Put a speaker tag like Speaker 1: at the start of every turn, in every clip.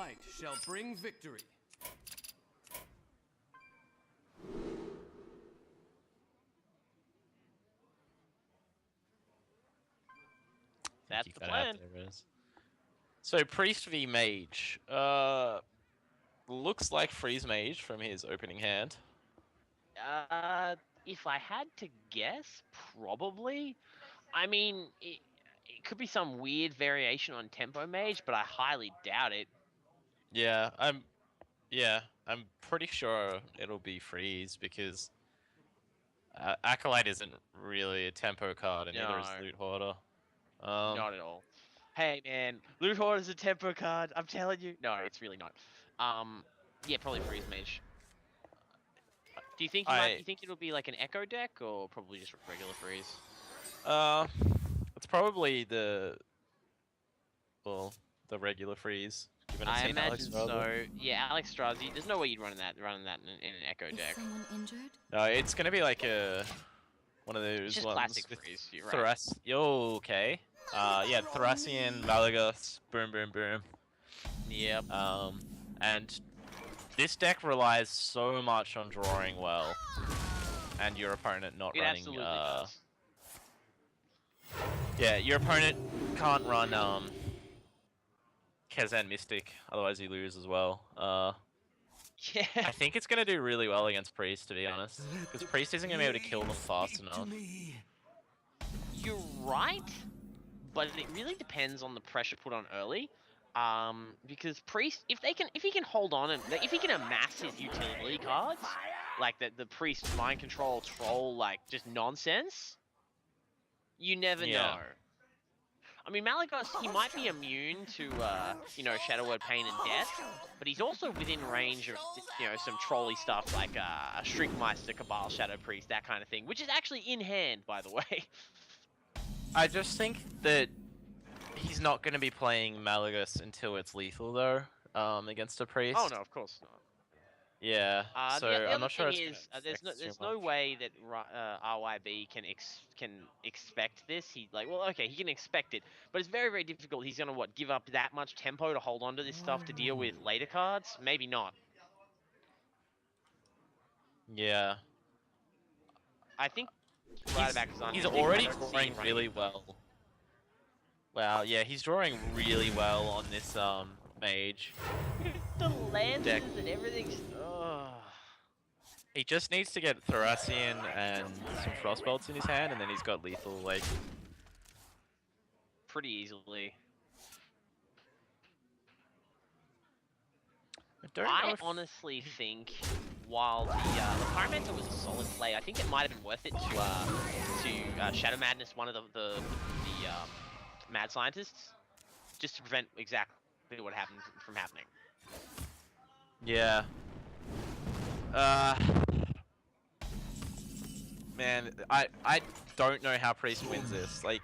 Speaker 1: fight shall bring victory.
Speaker 2: That's
Speaker 3: Keep
Speaker 2: the
Speaker 3: that
Speaker 2: plan.
Speaker 3: out there, Riz. So Priest v Mage. Looks like Freeze Mage from his opening hand.
Speaker 2: If I had to guess, probably. I mean, it could be some weird variation on Tempo Mage, but I highly doubt it.
Speaker 3: Yeah, I'm pretty sure it'll be Freeze because Acolyte isn't really a tempo card, and neither is
Speaker 2: No,
Speaker 3: Loot Hoarder.
Speaker 2: not at all. Hey man, Loot Horde is a tempo card. I'm telling you. No, it's really not. Yeah, probably Freeze Mage. Do you think you think it'll be like an Echo deck or probably just regular Freeze?
Speaker 3: Uh, it's probably the regular Freeze. Given it's
Speaker 2: I
Speaker 3: seen Alex
Speaker 2: imagine
Speaker 3: Strasser.
Speaker 2: so. Yeah, Alex Strasser. There's no way you'd run that in an Echo deck.
Speaker 4: Is someone injured?
Speaker 3: No, it's gonna be like one of those
Speaker 2: It's just
Speaker 3: ones
Speaker 2: classic
Speaker 3: with
Speaker 2: Freeze. You're right.
Speaker 3: Yo, okay. Yeah, Thracian, Malagos, boom, boom, boom.
Speaker 2: Yep.
Speaker 3: And this deck relies so much on drawing well, and your opponent not
Speaker 2: It
Speaker 3: running.
Speaker 2: absolutely does.
Speaker 3: Yeah, your opponent can't run Kazan Mystic, otherwise you lose as well.
Speaker 2: Yeah.
Speaker 3: I think it's gonna do really well against Priest, to be honest, because Priest isn't gonna be able to kill them fast enough.
Speaker 2: You're right, but it really depends on the pressure put on early. Because Priest, if he can hold on and if he can amass his utility cards, like the Priest mind control troll, like just nonsense, you never know. I mean, Malagos, he might be immune to, Shadow Word Pain and Death, but he's also within range of, some trolly stuff like a Shrinkmeister, Cabal, Shadow Priest, that kind of thing, which is actually in hand, by the way.
Speaker 3: I just think that he's not going to be playing Malagos until it's lethal, though, against a Priest.
Speaker 2: Oh, no, of course not.
Speaker 3: Yeah, so
Speaker 2: the
Speaker 3: I'm not sure
Speaker 2: thing is, there's no way that RYB can expect this. He he can expect it, but it's very, very difficult. He's gonna give up that much tempo to hold on to this stuff to deal with later cards? Maybe not.
Speaker 3: Yeah.
Speaker 2: I think right back
Speaker 3: he's already drawing really well. Wow, yeah, he's drawing really well on this mage.
Speaker 2: The lances and everything.
Speaker 3: He just needs to get Thracian and some Frostbolts in his hand, and then he's got lethal, like,
Speaker 2: pretty easily. I honestly think while the Pyromancer was a solid play, I think it might have been worth it to Shadow Madness one of the Mad Scientists, just to prevent exactly what happened from happening.
Speaker 3: Yeah. Man, I don't know how Priest wins this. Like,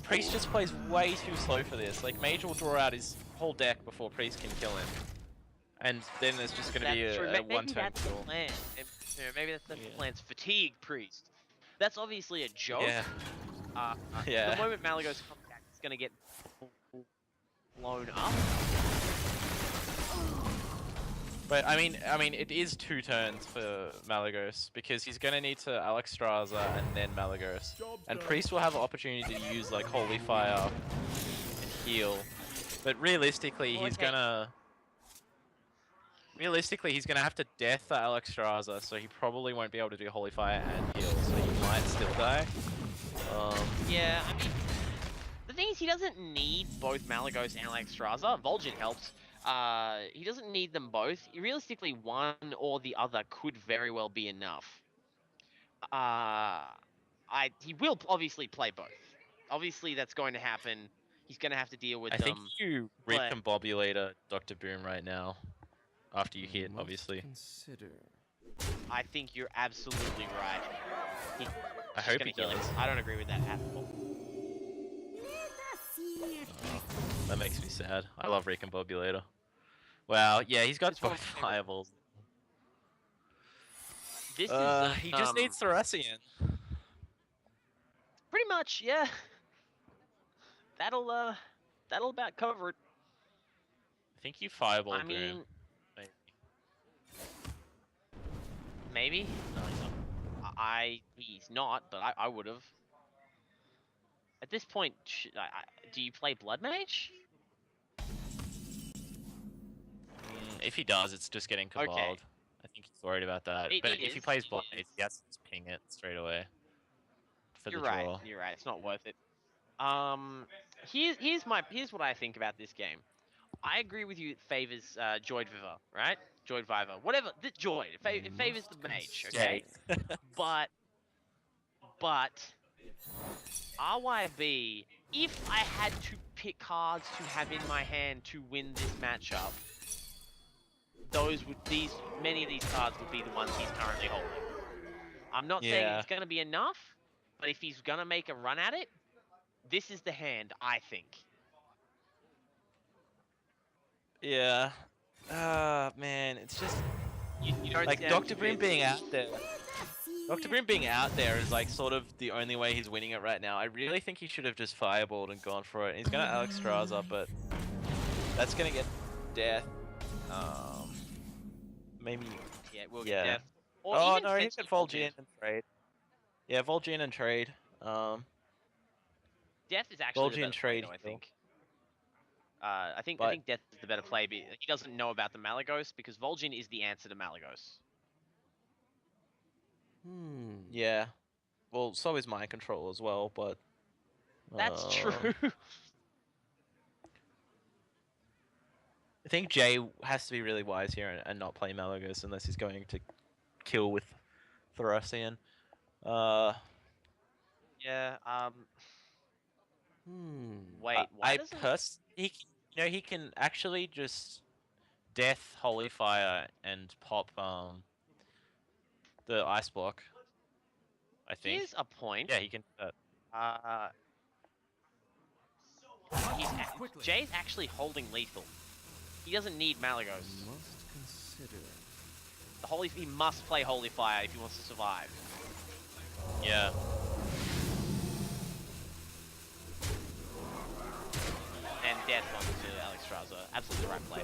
Speaker 3: Priest just plays way too slow for this. Like, Mage will draw out his whole deck before Priest can kill him. And then there's just gonna be a one-turn kill.
Speaker 2: Maybe that's the plan's Fatigue Priest. That's obviously a joke.
Speaker 3: Yeah.
Speaker 2: The moment Malagos comes back, it's gonna get blown up.
Speaker 3: But I mean, it is 2 turns for Malagos because he's gonna need to Alex Strasser and then Malagos, and Priest will have an opportunity to use like Holy Fire and heal. But realistically, he's gonna have to death the Alex Strasser, so he probably won't be able to do Holy Fire and heal, so he might still die.
Speaker 2: Yeah, I mean, the thing is, he doesn't need both Malagos and Alex Strasser. Vol'jin helps. He doesn't need them both. Realistically, one or the other could very well be enough. He will obviously play both. Obviously, that's going to happen. He's going to have to deal with them.
Speaker 3: I think you recombobulator Dr. Boom right now. After you hit, obviously.
Speaker 2: I think you're absolutely right.
Speaker 3: I hope he does.
Speaker 2: I don't agree with that at all.
Speaker 3: That makes me sad. I love recombobulator. Wow, yeah, he's got both fireballs.
Speaker 2: This is
Speaker 3: he just needs Thracian.
Speaker 2: Pretty much, yeah. That'll about cover it.
Speaker 3: think you fireball
Speaker 2: I
Speaker 3: Doom.
Speaker 2: mean,
Speaker 3: Maybe.
Speaker 2: maybe. No, he's not. He's not, but I would have. At this point, do you play Blood Mage?
Speaker 3: If he does, it's just getting
Speaker 2: Okay,
Speaker 3: caballed. I think he's worried about that.
Speaker 2: it
Speaker 3: But if he
Speaker 2: is.
Speaker 3: plays
Speaker 2: It
Speaker 3: Blade,
Speaker 2: is.
Speaker 3: he has to just ping it straight away for the
Speaker 2: You're right.
Speaker 3: draw.
Speaker 2: You're right. It's not worth it. Here's what I think about this game. I agree with you. It favors joidvivr, right? Joidvivr, whatever. The joid. It favors the mage. Okay, but RYB. If I had to pick cards to have in my hand to win this matchup, many of these cards would be the ones he's currently holding. I'm not saying
Speaker 3: Yeah.
Speaker 2: it's going to be enough, but if he's going to make a run at it, this is the hand, I think.
Speaker 3: Yeah. Man, it's just
Speaker 2: You don't
Speaker 3: like
Speaker 2: sound
Speaker 3: Dr. Brim
Speaker 2: convinced.
Speaker 3: being out there. Dr. Brim being out there is like sort of the only way he's winning it right now. I really think he should have just fireballed and gone for it. He's gonna Alex Straza, but that's gonna get death. Maybe.
Speaker 2: Yeah, we'll
Speaker 3: Yeah.
Speaker 2: get death. Or
Speaker 3: Oh
Speaker 2: even
Speaker 3: no, he
Speaker 2: potentially
Speaker 3: could Vol'jin and trade. Yeah, Vol'jin and trade.
Speaker 2: Death is actually the
Speaker 3: Vol'jin
Speaker 2: better play,
Speaker 3: trade
Speaker 2: though, I
Speaker 3: heal.
Speaker 2: think. I think
Speaker 3: But
Speaker 2: Death is the better play. But he doesn't know about the Malagos because Vol'jin is the answer to Malagos.
Speaker 3: yeah. Well, so is mind control as well, but
Speaker 2: That's true.
Speaker 3: I think Jay has to be really wise here and not play Malagos unless he's going to kill with Thracian.
Speaker 2: Yeah. Wait. Why
Speaker 3: I
Speaker 2: doesn't?
Speaker 3: he can actually just death Holy Fire and pop the ice block. I think.
Speaker 2: Here's a point.
Speaker 3: Yeah, he can.
Speaker 2: Jay's actually holding lethal. He doesn't need Malagos. He must play Holy Fire if he wants to survive.
Speaker 3: Yeah.
Speaker 2: And death onto Alex Straza. Absolutely the right play.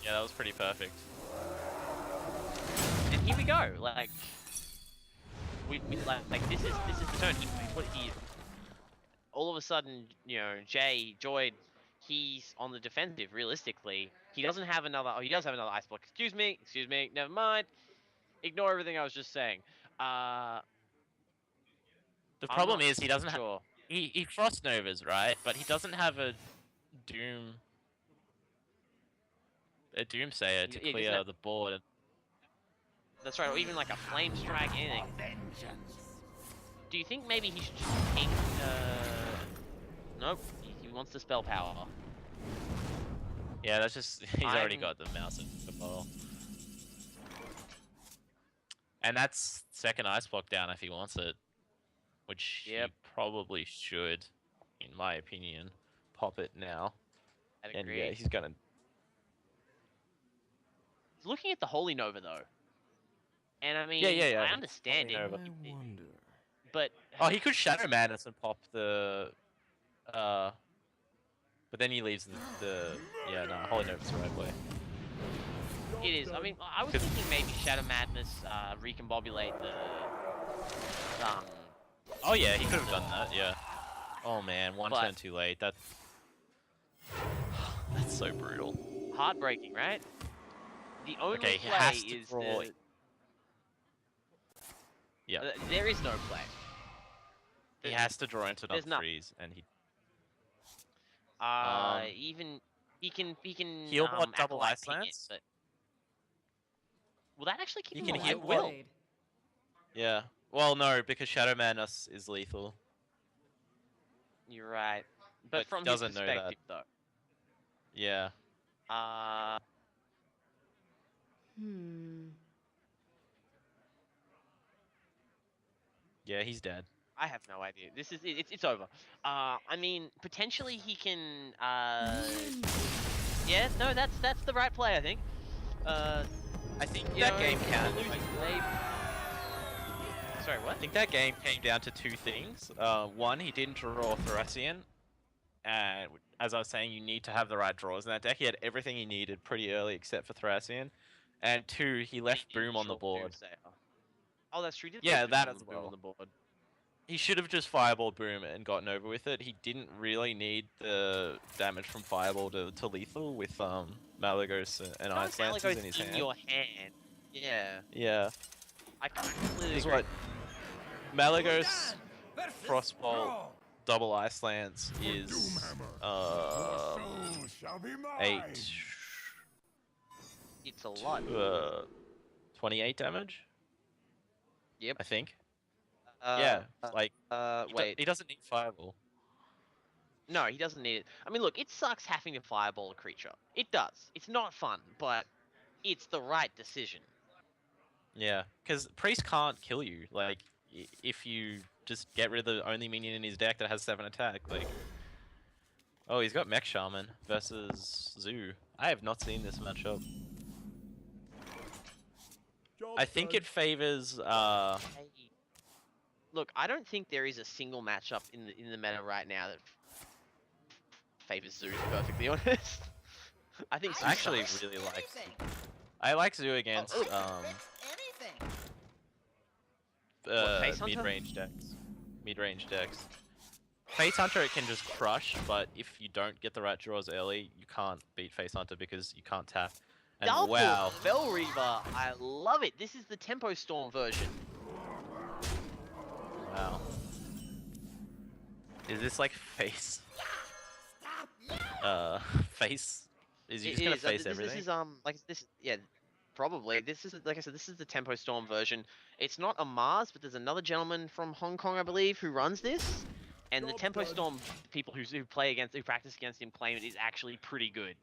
Speaker 3: Yeah, that was pretty perfect.
Speaker 2: And here we go. Like this is the turn. All of a sudden, Joid, he's on the defensive. Realistically, he doesn't have another. Oh, he does have another ice block. Excuse me. Never mind. Ignore everything I was just saying.
Speaker 3: The problem is he doesn't have.
Speaker 2: Sure.
Speaker 3: He frost novas, right? But he doesn't have a doomsayer to clear the board.
Speaker 2: That's right, or even like a flame strike, anything. Do you think maybe he should just ping? Nope. He wants the spell power.
Speaker 3: Yeah, that's just he's already got the mouse and the ball. And that's second ice block down if he wants it, which he probably should, in my opinion, pop it now. And yeah, he's gonna.
Speaker 2: He's looking at the Holy Nova though, and I mean,
Speaker 3: yeah.
Speaker 2: I understand it, but
Speaker 3: he could Shadow Madness and pop the, but then he leaves the Holy Nova's the right way.
Speaker 2: It is. I mean, I was thinking maybe Shadow Madness recombobulate the.
Speaker 3: Oh yeah, he could have done that. Yeah. Oh man, one turn too late. That's so brutal.
Speaker 2: Heartbreaking, right? The only play is
Speaker 3: draw. Yeah.
Speaker 2: There is no play.
Speaker 3: He has to draw into another freeze, and he.
Speaker 2: Even he can
Speaker 3: heal bot double ice lance.
Speaker 2: But... Will that actually keep
Speaker 3: he
Speaker 2: him
Speaker 3: can heal
Speaker 2: will?
Speaker 3: Yeah. Well, no, because Shadow Madness is lethal.
Speaker 2: You're right, but from his perspective, though.
Speaker 3: Yeah. Yeah, he's dead.
Speaker 2: I have no idea. This is it's over. I mean, potentially he can. Yeah, no, that's the right play. I think.
Speaker 3: I think that game can.
Speaker 2: Sorry, what?
Speaker 3: I think that game came down to two things. One, he didn't draw Thracian, as I was saying, you need to have the right draws in that deck. He had everything he needed pretty early, except for Thracian. And 2, he left Boom on the board.
Speaker 2: Oh, that's true. He did
Speaker 3: Yeah,
Speaker 2: leave
Speaker 3: that as
Speaker 2: Boom on
Speaker 3: well.
Speaker 2: the board.
Speaker 3: He should have just Fireball Boom and gotten over with it. He didn't really need the damage from Fireball to lethal with Malagos and Ice Lances in his hand.
Speaker 2: Your hand. Yeah.
Speaker 3: Yeah.
Speaker 2: I completely
Speaker 3: Because
Speaker 2: agree.
Speaker 3: what? Malagos, Frostbolt, double Ice Lance is 8.
Speaker 2: It's a lot.
Speaker 3: 28 damage.
Speaker 2: Yep.
Speaker 3: I think. Yeah, like
Speaker 2: wait.
Speaker 3: he doesn't need Fireball.
Speaker 2: No, he doesn't need it. I mean, look, it sucks having to fireball a creature. It does. It's not fun, but it's the right decision.
Speaker 3: Yeah, because Priest can't kill you. Like, if you just get rid of the only minion in his deck that has 7 attack, like. Oh, he's got Mech Shaman versus Zoo. I have not seen this matchup. I think it favors.
Speaker 2: Look, I don't think there is a single matchup in the meta right now that favors Zoo. To be perfectly honest, I think Zoo
Speaker 3: I actually
Speaker 2: sucks.
Speaker 3: really like. I like Zoo against mid-range decks. Mid-range decks. Face Hunter it can just crush, but if you don't get the right draws early, you can't beat Face Hunter because you can't tap. And
Speaker 2: Double
Speaker 3: wow.
Speaker 2: Fel Reaver, I love it. This is the Tempo Storm version.
Speaker 3: Wow. Is this like face? Face? Is you just gonna face everything?
Speaker 2: This is like this. Yeah, probably. This is like I said. This is the Tempo Storm version. It's not a Mars, but there's another gentleman from Hong Kong, I believe, who runs this. And the Tempo Storm people who practice against him claim it is actually pretty good.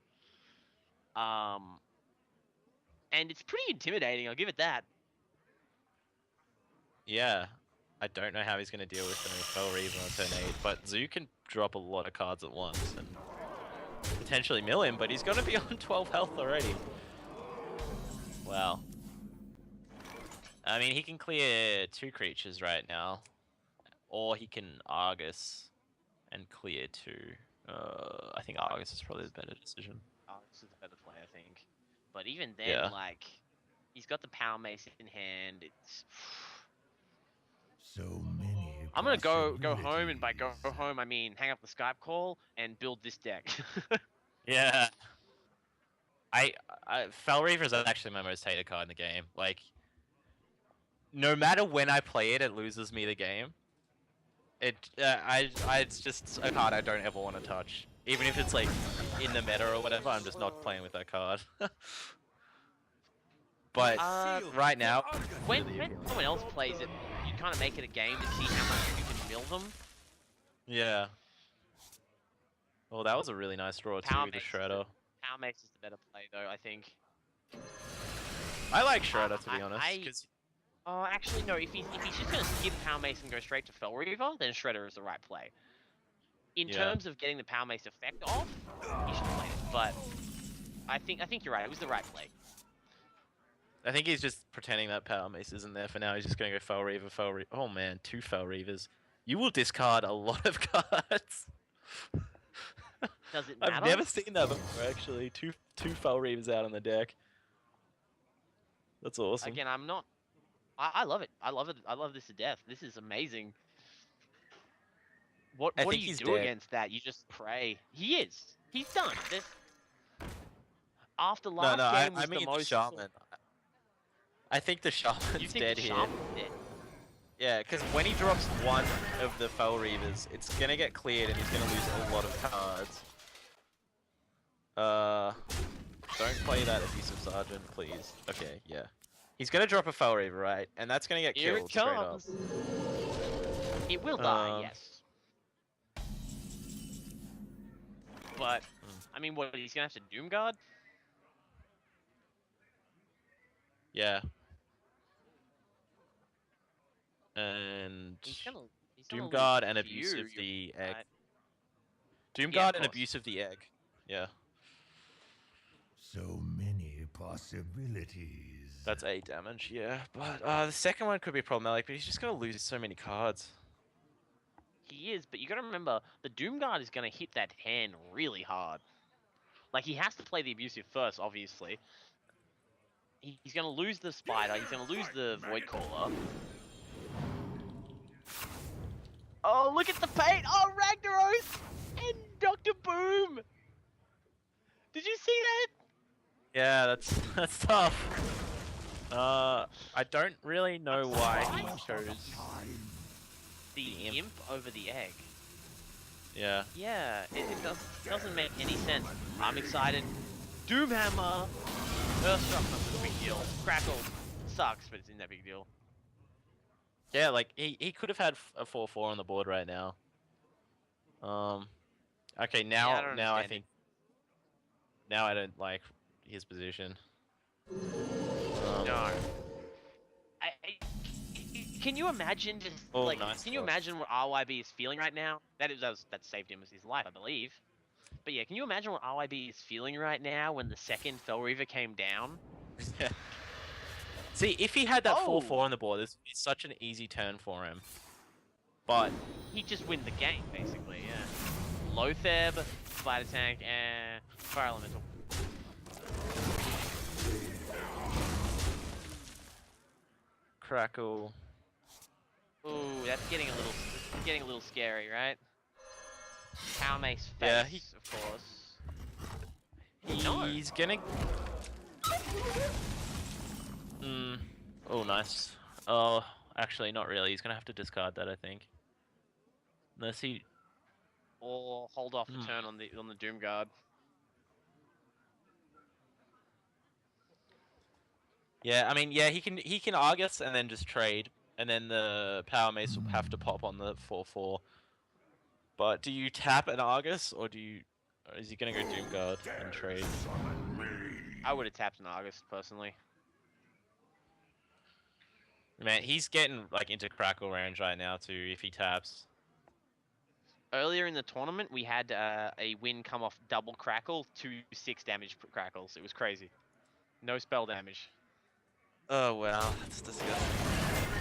Speaker 2: And it's pretty intimidating. I'll give it that.
Speaker 3: Yeah. I don't know how he's going to deal with Fel Reaver on turn 8, but Zoo can drop a lot of cards at once and potentially mill him, but he's going to be on 12 health already. Wow. I mean, he can clear 2 creatures right now, or he can Argus and clear 2. I think Argus is probably the better decision.
Speaker 2: Argus is the better play, I think. But even then, like, he's got the Power Mace in hand. It's...
Speaker 1: So many.
Speaker 2: I'm gonna go home, and by go home I mean hang up the Skype call and build this deck.
Speaker 3: Yeah. Fel Reaver is actually my most hated card in the game. Like, no matter when I play it, it loses me the game. It's just a card I don't ever want to touch. Even if it's like in the meta or whatever, I'm just not playing with that card. But right now,
Speaker 2: when someone else plays it, you kind of make it a game to see how much you can mill them.
Speaker 3: Yeah. Well, that was a really nice draw too, the Shredder.
Speaker 2: Power Mace is the better play though, I think.
Speaker 3: I like Shredder to be honest.
Speaker 2: Oh, actually no. If he's just gonna skip Power Mace and go straight to Fel Reaver, then Shredder is the right play. In terms of getting the Power Mace effect off, he should play it. But I think you're right. It was the right play.
Speaker 3: I think he's just pretending that Power Mace isn't there for now. He's just going to go Fel Reaver, Fel Reaver. Oh man, 2 Fel Reavers. You will discard a lot of cards.
Speaker 2: Does it matter?
Speaker 3: I've never seen that before, actually. Two Fel Reavers out on the deck. That's awesome.
Speaker 2: Again, I'm not... I love it. I love it. I love this to death. This is amazing. What do you do against that? You just pray. He is. He's done. After last game was the most...
Speaker 3: Shaman. I think the Shaman's dead here. Yeah, because when he drops one of the Fel Reavers, it's going to get cleared and he's going to lose a lot of cards. Don't play that Abusive Sergeant, please. Okay, yeah. He's going to drop a Fel Reaver, right? And that's going to get killed straight up.
Speaker 2: It will die, yes. But, I mean, what, he's going to have to Doom Guard?
Speaker 3: Yeah. And Doom Guard and Abusive the Egg. Right. Doom Guard and Abusive the Egg. Yeah.
Speaker 1: So many possibilities.
Speaker 3: That's 8 damage, yeah. But the second one could be problematic, but he's just gonna lose so many cards.
Speaker 2: He is, but you got to remember the Doomguard is going to hit that hand really hard. Like he has to play the abusive first, obviously. He's going to lose the Spider. He's going to lose the Void Caller. Oh, look at the paint! Oh, Ragnaros and Dr. Boom. Did you see that?
Speaker 3: Yeah, that's tough. I don't really know why he chose
Speaker 2: The imp over the egg.
Speaker 3: Yeah.
Speaker 2: Yeah, it doesn't make any sense. I'm excited. Doomhammer! Earthstruck not a big deal. Crackle sucks, but it's not that big deal.
Speaker 3: Yeah, like he could have had a 4-4 on the board right now. Okay, now
Speaker 2: Yeah, I don't
Speaker 3: now I
Speaker 2: understand
Speaker 3: think now I don't like his position.
Speaker 2: No. Can you imagine just like?
Speaker 3: Nice
Speaker 2: Can you
Speaker 3: cross.
Speaker 2: imagine what RYB is feeling right now? That saved him his life, I believe. But yeah, can you imagine what RYB is feeling right now when the second Fell Reaver came down?
Speaker 3: Yeah. See, if he had that
Speaker 2: Oh!
Speaker 3: 4-4 on the board, it's such an easy turn for him. But
Speaker 2: He'd just win the game, basically. Yeah. Lotheb, Spider Tank, and Fire Elemental.
Speaker 3: Crackle.
Speaker 2: Ooh, that's getting a little scary, right? Power Mace face,
Speaker 3: Yeah,
Speaker 2: of course.
Speaker 3: He's gonna. Oh, nice. Oh, actually, not really. He's gonna have to discard that, I think. Unless he.
Speaker 2: Or hold off a turn on the Doomguard.
Speaker 3: Yeah, I mean, yeah, he can Argus and then just trade, and then the Power Mace will have to pop on the 4-4. But do you tap an Argus, or is he gonna go Doomguard and trade?
Speaker 2: I would have tapped an August personally.
Speaker 3: Man, he's getting like into Crackle range right now too. If he taps.
Speaker 2: Earlier in the tournament, we had a win come off double Crackle, 2-6 damage Crackles. It was crazy. No spell damage.
Speaker 3: Oh wow, that's disgusting.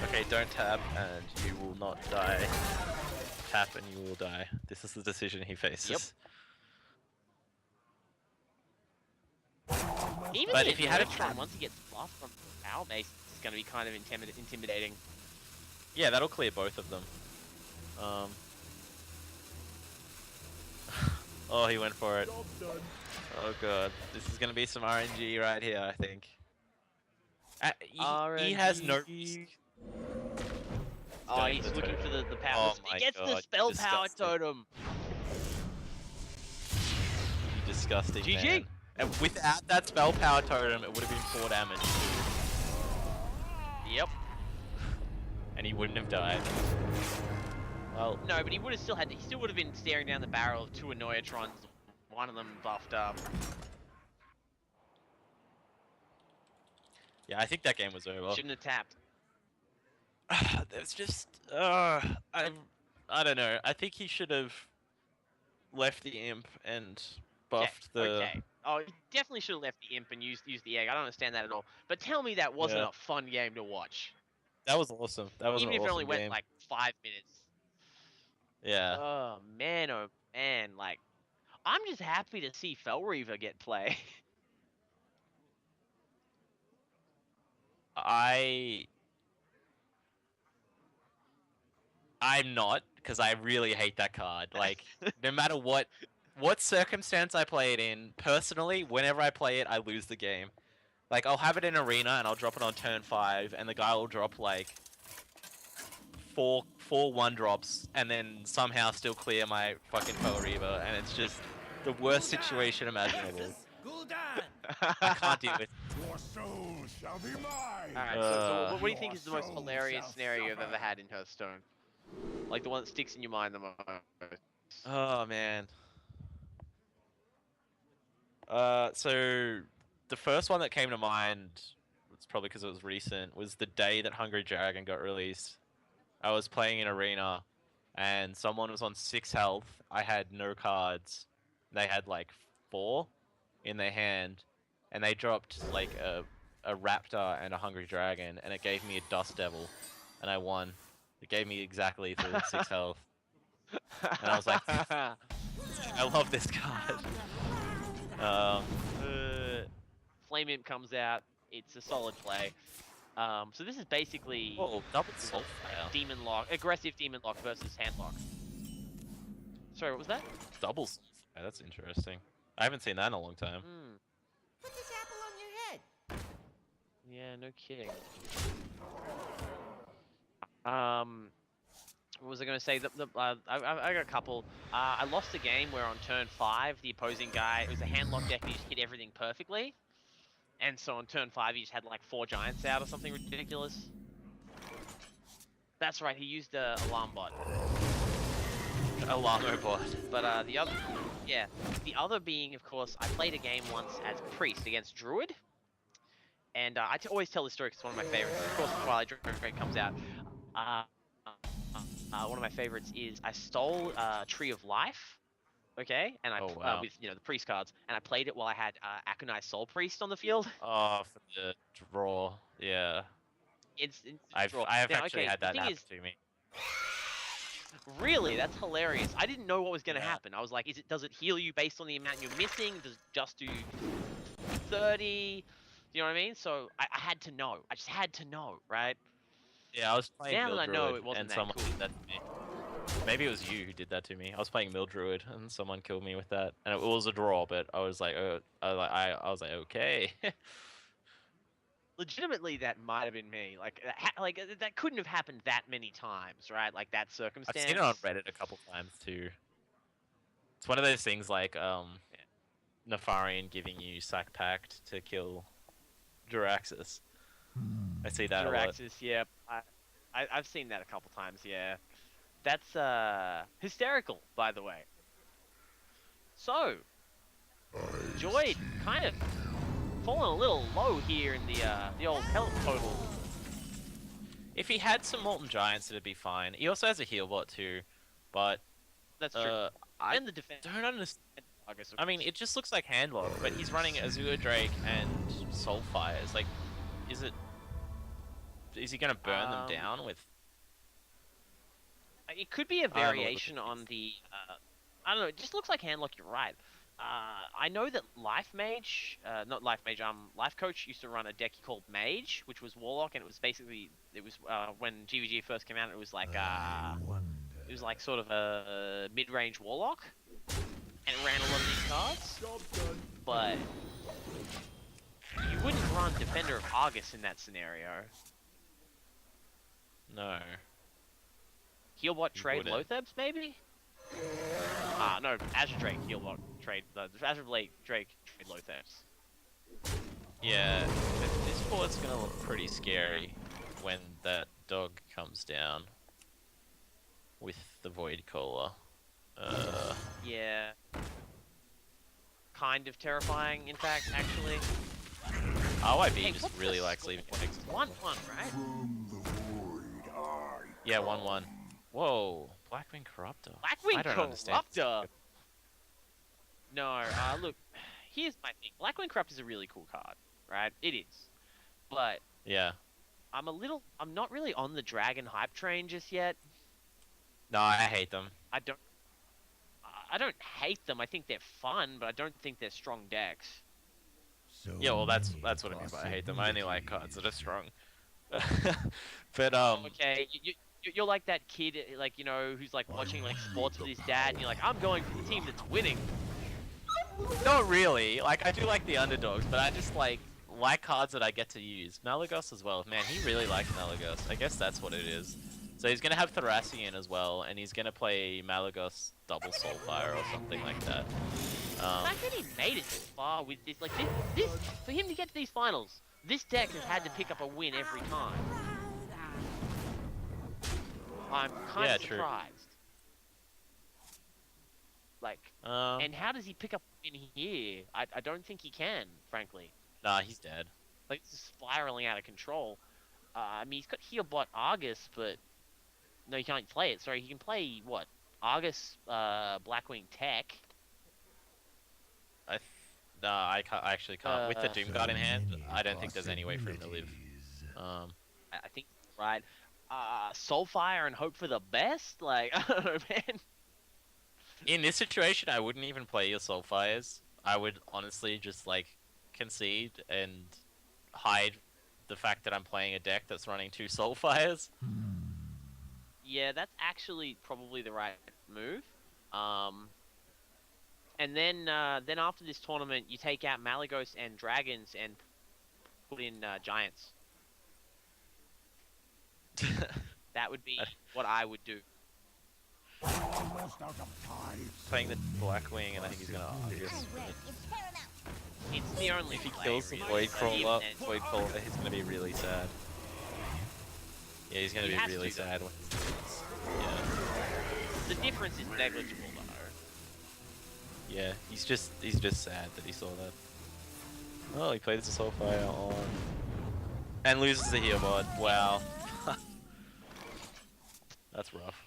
Speaker 3: Okay, don't tap and you will not die. Tap and you will die. This is the decision he faces.
Speaker 2: Yep. Even
Speaker 3: But
Speaker 2: the
Speaker 3: if he had a
Speaker 2: Inertron, once he gets buffed from Power Mace, it's going to be kind of intimidating.
Speaker 3: Yeah, that'll clear both of them. Oh, he went for it. Oh god, this is gonna be some RNG right here, I think. He has no.
Speaker 2: Oh, he's looking for the power.
Speaker 3: Oh my
Speaker 2: he gets
Speaker 3: god,
Speaker 2: the spell power
Speaker 3: disgusting.
Speaker 2: totem.
Speaker 3: You disgusting
Speaker 2: GG.
Speaker 3: man. And without that spell power totem, it would have been 4 damage too.
Speaker 2: Yep.
Speaker 3: And he wouldn't have died. Well,
Speaker 2: no, but he would have still had. He still would have been staring down the barrel of 2 Annoyatrons. One of them buffed up.
Speaker 3: Yeah, I think that game was over.
Speaker 2: Shouldn't have tapped.
Speaker 3: There's just I don't know. I think he should have left the imp and buffed the.
Speaker 2: Okay. Oh, he definitely should have left the imp and used the egg. I don't understand that at all. But tell me that wasn't a fun game to watch.
Speaker 3: That was awesome. That was
Speaker 2: even
Speaker 3: an
Speaker 2: if
Speaker 3: awesome
Speaker 2: it only
Speaker 3: game.
Speaker 2: went like 5 minutes.
Speaker 3: Yeah.
Speaker 2: Oh man, like I'm just happy to see Fell Reaver get play.
Speaker 3: I'm not, because I really hate that card. Like, no matter what circumstance I play it in, personally, whenever I play it, I lose the game. Like, I'll have it in arena and I'll drop it on turn 5, and the guy will drop like 4 1-drops, and then somehow still clear my fucking Fell Reaver, and it's just the worst situation imaginable. I can't deal with it.
Speaker 1: Your soul shall be mine.
Speaker 2: Alright, so what do you think is the most hilarious scenario you've ever had in Hearthstone? Like the one that sticks in your mind the most?
Speaker 3: Oh man. So the first one that came to mind, it's probably because it was recent, was the day that Hungry Dragon got released. I was playing in arena, and someone was on 6 health. I had no cards. They had like 4 in their hand, and they dropped like a raptor and a Hungry Dragon, and it gave me a Dust Devil, and I won. It gave me exactly the 6 health. And I was like, I love this card. Um,
Speaker 2: Flame Imp comes out. It's a solid play. So this is basically
Speaker 3: oh, double
Speaker 2: what
Speaker 3: soul
Speaker 2: was it?
Speaker 3: fire.
Speaker 2: Demon lock, aggressive demon lock versus hand lock. Sorry, what was that?
Speaker 3: Double soul fire. That's interesting. I haven't seen that in a long time.
Speaker 2: Hmm.
Speaker 4: Put this apple on your head.
Speaker 2: Yeah, no kidding. What was I going to say? I got a couple. I lost a game where on turn 5, the opposing guy, it was a handlock deck and he just hit everything perfectly. And so on turn 5, he just had like 4 giants out or something ridiculous. That's right, he used a alarm bot.
Speaker 3: Alarmo bot.
Speaker 2: But the other, yeah, the other being, of course, I played a game once as Priest against Druid. And I always tell this story because it's one of my favorites. Of course, Twilight Drake comes out. One of my favorites is I stole Tree of Life, okay, and
Speaker 3: Oh, wow.
Speaker 2: with the priest cards, and I played it while I had Aconai Soul Priest on the field.
Speaker 3: Oh, for the draw. Yeah.
Speaker 2: It's
Speaker 3: I
Speaker 2: draw.
Speaker 3: have
Speaker 2: Now,
Speaker 3: actually
Speaker 2: okay,
Speaker 3: had
Speaker 2: the
Speaker 3: that
Speaker 2: thing
Speaker 3: happen
Speaker 2: is,
Speaker 3: to me.
Speaker 2: really, that's hilarious. I didn't know what was going to
Speaker 3: Yeah.
Speaker 2: happen. I was like, does it heal you based on the amount you're missing? Does it just do 30? You know what I mean? So I had to know. I just had to know, right?
Speaker 3: Yeah, I was playing
Speaker 2: Now that I know
Speaker 3: Mildruid
Speaker 2: it wasn't
Speaker 3: and
Speaker 2: that
Speaker 3: someone
Speaker 2: cool.
Speaker 3: did that to me. Maybe it was you who did that to me. I was playing Mildruid and someone killed me with that, and it was a draw. But I was like, oh, I was like, okay.
Speaker 2: Legitimately, that might have been me. That couldn't have happened that many times, right? Like that
Speaker 3: I've
Speaker 2: circumstance.
Speaker 3: seen it on Reddit a couple times too. It's one of those things like Nefarian giving you Sack Pact to kill Jiraxis. I see that a lot.
Speaker 2: Jiraxis, yeah. I've seen that a couple times, yeah. That's hysterical, by the way. So, Joyd kind of fallen a little low here in the old health total.
Speaker 3: If he had some Molten Giants, it'd be fine. He also has a heal bot too, but
Speaker 2: That's true.
Speaker 3: I
Speaker 2: And the defense.
Speaker 3: don't understand.
Speaker 2: August, of
Speaker 3: I mean,
Speaker 2: course.
Speaker 3: it just looks like Handlock, but he's running Azure Drake and Soulfires. Like, is he gonna burn them down with?
Speaker 2: It could be a
Speaker 3: I don't know what the
Speaker 2: variation
Speaker 3: thing
Speaker 2: on
Speaker 3: is.
Speaker 2: the. I don't know. It just looks like handlock. You're right. I know that Life Mage, not Life Mage. Life Coach used to run a deck he called Mage, which was Warlock, and it was basically when GVG first came out. It was like sort of a mid-range Warlock, and it ran a lot of these cards. But you wouldn't run Defender of Argus in that scenario.
Speaker 3: No.
Speaker 2: Healbot
Speaker 3: You
Speaker 2: trade
Speaker 3: wouldn't.
Speaker 2: Lothebs, maybe? No, Azure Drake, Healbot trade, Azure Blade Drake trade Lothebs.
Speaker 3: Yeah, this board's gonna look pretty scary when that dog comes down with the Void Cola.
Speaker 2: Yeah. Kind of terrifying, in fact, actually.
Speaker 3: RYB
Speaker 2: Hey,
Speaker 3: just
Speaker 2: what's
Speaker 3: really
Speaker 2: this?
Speaker 3: likes leaving things.
Speaker 2: 1-1, right?
Speaker 1: From the void, I
Speaker 3: Yeah, 1-1. Whoa, Blackwing Corruptor.
Speaker 2: Blackwing
Speaker 3: I don't understand.
Speaker 2: Corruptor! No, look, here's my thing. Blackwing Corrupt is a really cool card, right? It is. But
Speaker 3: Yeah.
Speaker 2: I'm not really on the Dragon hype train just yet.
Speaker 3: No, I hate them.
Speaker 2: I don't hate them. I think they're fun, but I don't think they're strong decks.
Speaker 3: Yeah, well, that's what I mean by I hate them. I only like cards that are strong. But
Speaker 2: Okay, you're like that kid, like, who's like watching like sports with his dad, and you're like, I'm going for the team that's winning.
Speaker 3: not really. Like, I do like the underdogs, but I just like cards that I get to use. Malagos as well. Man, he really likes Malagos. I guess that's what it is. So he's gonna have Thracian as well, and he's gonna play Malagos double Soulfire or something like that.
Speaker 2: The fact that he made it this far with this, like this, for him to get to these finals, this deck has had to pick up a win every time. I'm kind of
Speaker 3: true.
Speaker 2: surprised. Like, and how does he pick up a win here? I don't think he can, frankly.
Speaker 3: Nah, he's dead.
Speaker 2: Like, this is spiraling out of control. I mean, he's got Healbot Argus, but no, he can't play it. Sorry, he can play what? Argus, Blackwing Tech.
Speaker 3: Nah, I actually can't. With the Doom Guard in hand, I don't think there's any way for him to live.
Speaker 2: I think right. Soulfire and hope for the best. Like, I don't know, man.
Speaker 3: In this situation, I wouldn't even play your Soulfires. I would honestly just like concede and hide the fact that I'm playing a deck that's running 2 Soulfires.
Speaker 2: Yeah, that's actually probably the right move. And then after this tournament, you take out Malygos and Dragons and put in Giants. That would be what I would do.
Speaker 1: Almost out of time.
Speaker 3: Playing the Blackwing, and I think he's gonna. I guess,
Speaker 2: It's the only
Speaker 3: if he
Speaker 2: play,
Speaker 3: kills the
Speaker 2: really, so even
Speaker 3: Void
Speaker 2: then-
Speaker 3: Crawler, he's gonna be really sad. Yeah, he's gonna
Speaker 2: He
Speaker 3: be
Speaker 2: has
Speaker 3: really
Speaker 2: to, though.
Speaker 3: sad when. Yeah.
Speaker 2: The difference is negligible, though.
Speaker 3: Yeah, he's just sad that he saw that. Oh, he plays the Soulfire on. And loses the heal mod. Wow. That's rough.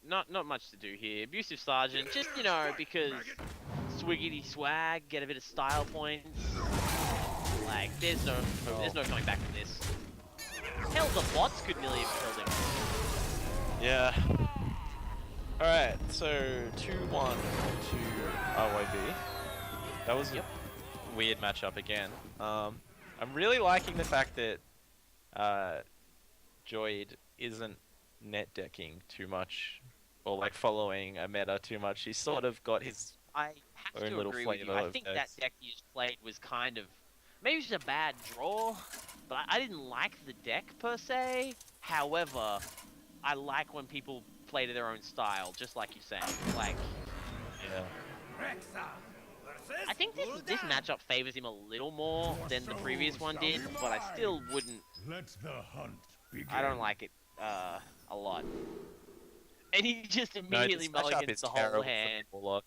Speaker 2: Not much to do here. Abusive Sergeant, just, because swiggity swag, get a bit of style points. Like, there's no coming back from this. Hell, the bots could nearly have killed him.
Speaker 3: Yeah. Alright, so 2-1 to RYB. That was a weird matchup again. I'm really liking the fact that Joid isn't net decking too much or like following a meta too much. He's sort of got his
Speaker 2: I have
Speaker 3: own
Speaker 2: to
Speaker 3: little
Speaker 2: agree with you.
Speaker 3: flavour
Speaker 2: I
Speaker 3: of
Speaker 2: think that
Speaker 3: decks.
Speaker 2: deck you just played was kind of... Maybe it's just a bad draw, but I didn't like the deck per se. However, I like when people play to their own style, just like you're saying. Like,
Speaker 3: Yeah.
Speaker 2: I think this matchup favors him a little more than the previous one did, but I still wouldn't...
Speaker 1: Let the hunt begin.
Speaker 2: I don't like it a lot. And he just immediately
Speaker 3: No, this matchup
Speaker 2: mulligans
Speaker 3: is
Speaker 2: the whole
Speaker 3: terrible
Speaker 2: hand.
Speaker 3: for Warlock.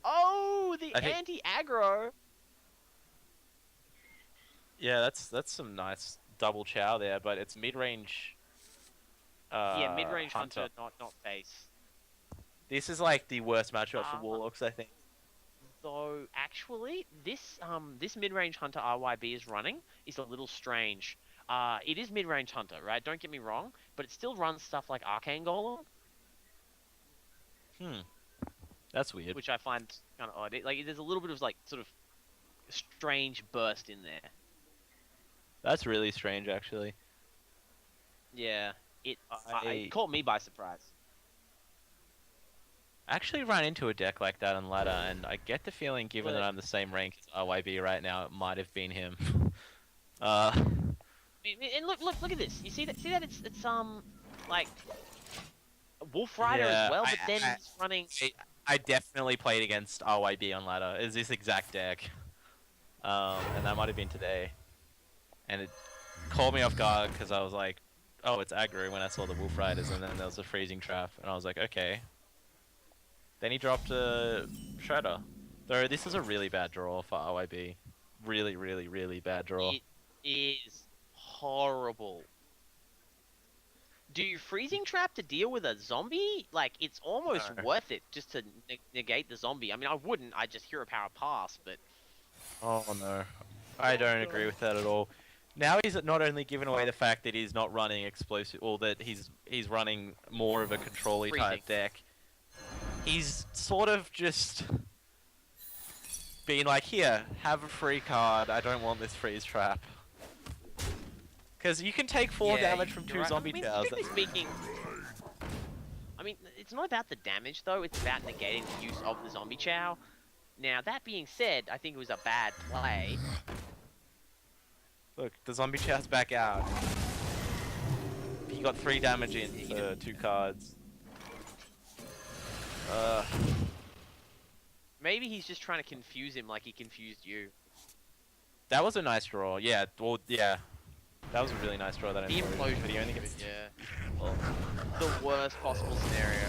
Speaker 2: Oh, the
Speaker 3: I think-
Speaker 2: anti-aggro!
Speaker 3: Yeah, that's some nice double chow there, but it's mid-range.
Speaker 2: Yeah, mid-range hunter, not face.
Speaker 3: This is like the worst matchup for
Speaker 2: Uh,
Speaker 3: Warlocks, I think.
Speaker 2: Though, actually, this mid-range hunter RYB is running is a little strange. It is mid-range hunter, right? Don't get me wrong, but it still runs stuff like Arcane Golem,
Speaker 3: That's weird.
Speaker 2: which I find kind of odd. Like, there's a little bit of like sort of strange burst in there.
Speaker 3: That's really strange, actually.
Speaker 2: Yeah, it
Speaker 3: I-
Speaker 2: caught me by surprise.
Speaker 3: I actually ran into a deck like that on ladder, and I get the feeling, given that I'm the same rank as RYB right now, it might have been him.
Speaker 2: And look at this. You see that? It's like Wolf Rider
Speaker 3: Yeah,
Speaker 2: as well,
Speaker 3: I-
Speaker 2: but then
Speaker 3: I-
Speaker 2: he's running.
Speaker 3: I definitely played against RYB on ladder. Is this exact deck? And that might have been today. And it caught me off guard because I was like, oh, it's aggro when I saw the Wolf Riders, and then there was a freezing trap, and I was like, okay. Then he dropped a Shredder. Though this is a really bad draw for RYB. Really, really, really bad draw.
Speaker 2: It is horrible. Do you freezing trap to deal with a zombie? Like, it's almost
Speaker 3: No.
Speaker 2: worth it just to negate the zombie. I mean, I wouldn't. I just hero power pass, but
Speaker 3: Oh no, I don't agree with that at all. Now he's not only given away the fact that he's not running explosive, or that he's running more of a control-y type
Speaker 2: Freezing.
Speaker 3: deck. He's sort of just being like, here, have a free card. I don't want this freeze trap. Because you can take 4
Speaker 2: Yeah,
Speaker 3: damage from
Speaker 2: you're
Speaker 3: 2
Speaker 2: right.
Speaker 3: zombie
Speaker 2: I mean,
Speaker 3: towers.
Speaker 2: strictly speaking, I mean, it's not about the damage though. It's about negating the use of the zombie chow. Now, that being said, I think it was a bad play.
Speaker 3: Look, the zombie chow's back out. He got 3 damage in for 2 cards.
Speaker 2: Maybe he's just trying to confuse him like he confused you.
Speaker 3: That was a nice draw. Yeah, well, yeah. That was a really nice draw that I
Speaker 2: The
Speaker 3: imploded,
Speaker 2: implosion,
Speaker 3: but he only gets
Speaker 2: yeah. Well, the worst possible scenario.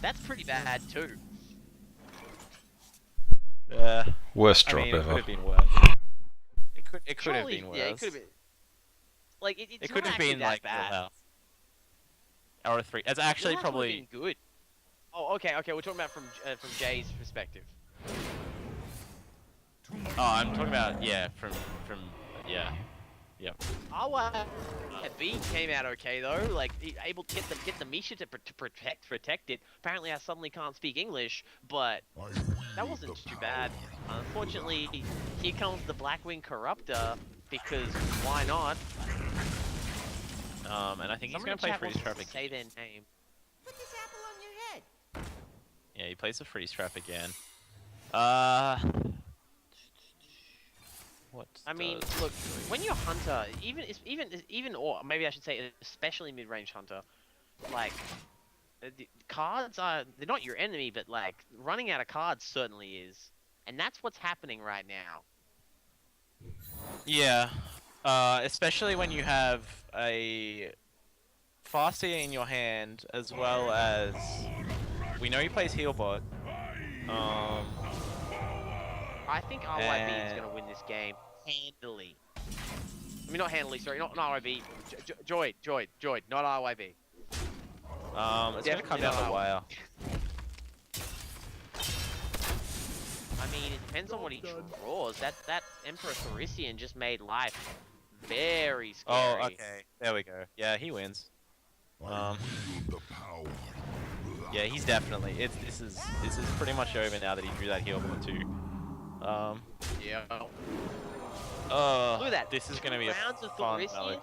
Speaker 2: That's pretty bad too.
Speaker 3: Yeah.
Speaker 5: Worst
Speaker 3: I
Speaker 5: drop
Speaker 3: mean, it could
Speaker 5: ever.
Speaker 3: have been worse. It could have
Speaker 2: Surely,
Speaker 3: been worse.
Speaker 2: yeah, it could have been. Like it's
Speaker 3: It could
Speaker 2: not
Speaker 3: have
Speaker 2: actually
Speaker 3: been
Speaker 2: that
Speaker 3: like
Speaker 2: bad.
Speaker 3: Full House. Or a 3. It's actually
Speaker 2: Full House would've
Speaker 3: probably.
Speaker 2: been good. Oh, okay. We're talking about from Jay's perspective.
Speaker 3: Oh, I'm talking about, yeah, from yeah. Yep.
Speaker 2: B came out okay though. Like able to get the Misha to protect it. Apparently, I suddenly can't speak English, but that wasn't too bad. Unfortunately, here comes the Blackwing Corruptor because why not?
Speaker 3: And I think he's
Speaker 2: Someone
Speaker 3: going
Speaker 2: in
Speaker 3: to play
Speaker 2: chat
Speaker 3: freeze
Speaker 2: wants
Speaker 3: trap
Speaker 2: to say
Speaker 3: again.
Speaker 2: their name.
Speaker 4: Put this apple on your head.
Speaker 3: Yeah, he plays the freeze trap again. What?
Speaker 2: I mean,
Speaker 3: does
Speaker 2: look,
Speaker 3: Joy
Speaker 2: when you're Hunter, even or maybe I should say especially mid-range Hunter, like the cards they're not your enemy, but like running out of cards certainly is, and that's what's happening right now.
Speaker 3: Yeah, especially when you have a Farseer in your hand, as well as we know he plays Healbot.
Speaker 2: I think RYB is going to win this game handily. I mean, not handily, sorry, not RYB. Joid, not RYB.
Speaker 3: It's gonna come down the wire.
Speaker 2: I mean, it depends on what he draws. That Emperor Thorician just made life very scary.
Speaker 3: Oh, okay. There we go. Yeah, he wins.
Speaker 1: I wield the power.
Speaker 3: Yeah, he's definitely. This is pretty much over now that he drew that Healbot too.
Speaker 2: Yeah.
Speaker 3: Oh,
Speaker 2: Look at that.
Speaker 3: this is gonna be a
Speaker 2: Rounds of
Speaker 3: fun
Speaker 2: Thorician.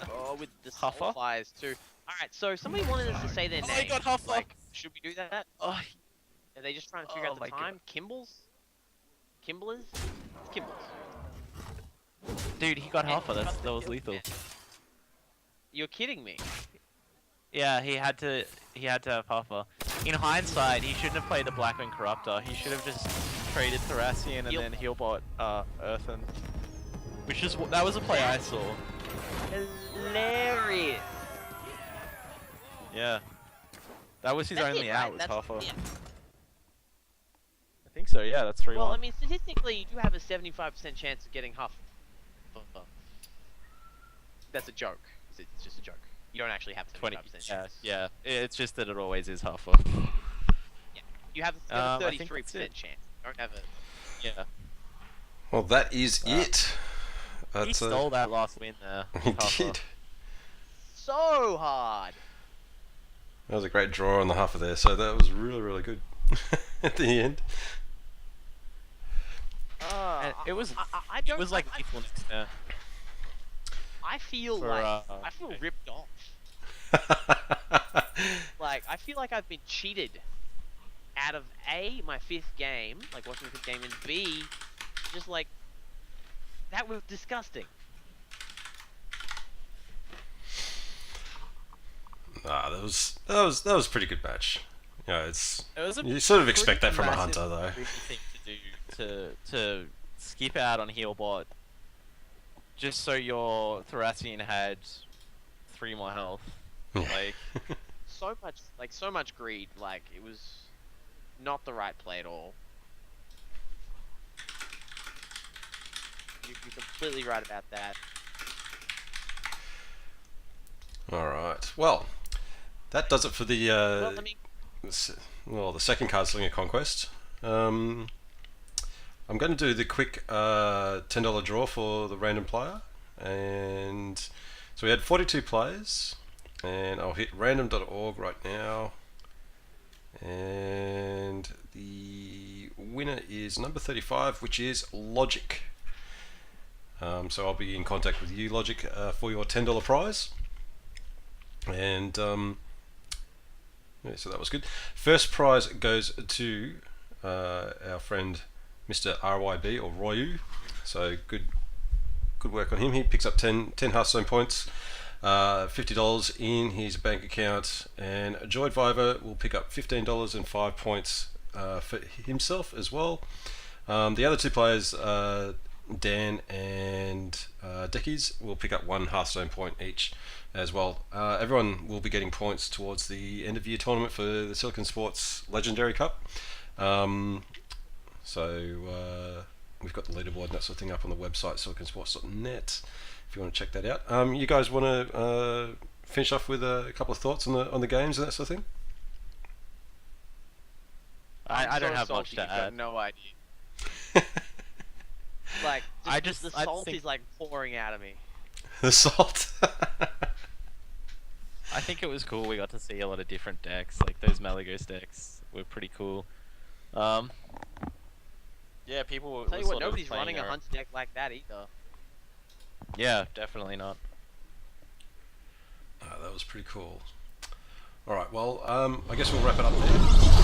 Speaker 2: Oh, with the
Speaker 3: Huffer?
Speaker 2: fires too. Alright, so somebody wanted us to say their
Speaker 3: Oh,
Speaker 2: name.
Speaker 3: he got Huffer.
Speaker 2: Like, should we do that?
Speaker 3: Oh,
Speaker 2: Are they just trying to figure
Speaker 3: Oh
Speaker 2: out the
Speaker 3: my
Speaker 2: time? Kimbles? Kimblers? Kimbles.
Speaker 3: dude, he got
Speaker 2: And
Speaker 3: Huffer.
Speaker 2: got
Speaker 3: That
Speaker 2: the
Speaker 3: was
Speaker 2: kill.
Speaker 3: lethal.
Speaker 2: You're kidding me.
Speaker 3: Yeah, he had to have Huffer. In hindsight, he shouldn't have played the Blackwing Corruptor. He should have just traded Thorician and
Speaker 2: Heal-
Speaker 3: then Healbot Earthen. That was a play I saw.
Speaker 2: Hilarious.
Speaker 3: Yeah. That was his
Speaker 2: That's
Speaker 3: only
Speaker 2: it,
Speaker 3: out,
Speaker 2: right?
Speaker 3: was
Speaker 2: That's
Speaker 3: Huffer.
Speaker 2: it.
Speaker 3: I think so, yeah, that's 3-1.
Speaker 2: Well, I mean, statistically, you do have a 75% chance of getting Huff. That's a joke. It's just a joke. You don't actually have a
Speaker 3: 20.
Speaker 2: 75%
Speaker 3: Yeah,
Speaker 2: chance.
Speaker 3: yeah. It's just that it always is Huffer.
Speaker 2: You have a
Speaker 3: I think
Speaker 2: 33%
Speaker 3: that's
Speaker 2: chance.
Speaker 3: it.
Speaker 2: You don't have a...
Speaker 3: Yeah.
Speaker 5: Well, that is it.
Speaker 3: He
Speaker 5: That's
Speaker 3: stole that last win there.
Speaker 5: He
Speaker 3: Huffer.
Speaker 5: did.
Speaker 2: So hard.
Speaker 5: That was a great draw on the half of there, so that was really, really good at the end.
Speaker 3: And it was
Speaker 2: I
Speaker 3: it
Speaker 2: don't...
Speaker 3: was like
Speaker 2: I,
Speaker 3: lethal next turn.
Speaker 2: I feel
Speaker 3: For,
Speaker 2: like... I feel ripped off. Like, I feel like I've been cheated out of A, my 5th game, like watching the 5th game, and B, just like, that was disgusting.
Speaker 5: Nah, that was a pretty good match. You know, it's
Speaker 3: It was a
Speaker 5: you sort of expect
Speaker 3: pretty
Speaker 5: that from a
Speaker 3: massive
Speaker 5: hunter, though.
Speaker 3: risky thing to do to skip out on Healbot, just so your Thorician had 3 more health.
Speaker 5: Yeah.
Speaker 3: Like,
Speaker 2: So much greed, like, it was not the right play at all. You're completely right about that.
Speaker 5: All right. Well, that does it for the
Speaker 2: Well, I mean,
Speaker 5: the second Cardslinger Conquest. I'm going to do the quick $10 draw for the random player, and so we had 42 players, and I'll hit random.org right now, and the winner is number 35, which is Logic. So I'll be in contact with you, Logic, for your $10 prize. And yeah, so that was good. First prize goes to our friend Mr. RYB or Royu. So good work on him. He picks up 10 Hearthstone points, $50 in his bank account, and joidvivr will pick up $15 and 5 points for himself as well. The other 2 players, Dan and Deckies, will pick up 1 Hearthstone point each as well. Everyone will be getting points towards the end of year tournament for the Silicon Sports Legendary Cup. So we've got the leaderboard and that sort of thing up on the website, siliconsports.net, if you want to check that out. You guys want to finish off with a couple of thoughts on the games and that sort of thing?
Speaker 3: I don't
Speaker 2: so
Speaker 3: have much
Speaker 2: salty,
Speaker 3: to
Speaker 2: you've got
Speaker 3: add.
Speaker 2: no idea. Like,
Speaker 3: I
Speaker 2: just
Speaker 3: just-
Speaker 2: the
Speaker 3: I
Speaker 2: salt
Speaker 3: think-
Speaker 2: is like pouring out of me.
Speaker 5: The salt.
Speaker 3: I think it was cool. We got to see a lot of different decks. Like those Malagos decks were pretty cool. Yeah, people were.
Speaker 2: Tell you
Speaker 3: were
Speaker 2: what,
Speaker 3: sort of
Speaker 2: nobody's
Speaker 3: playing
Speaker 2: running a
Speaker 3: around-
Speaker 2: hunt deck like that either.
Speaker 3: Yeah, definitely not.
Speaker 5: That was pretty cool. Alright, well, I guess we'll wrap it up there.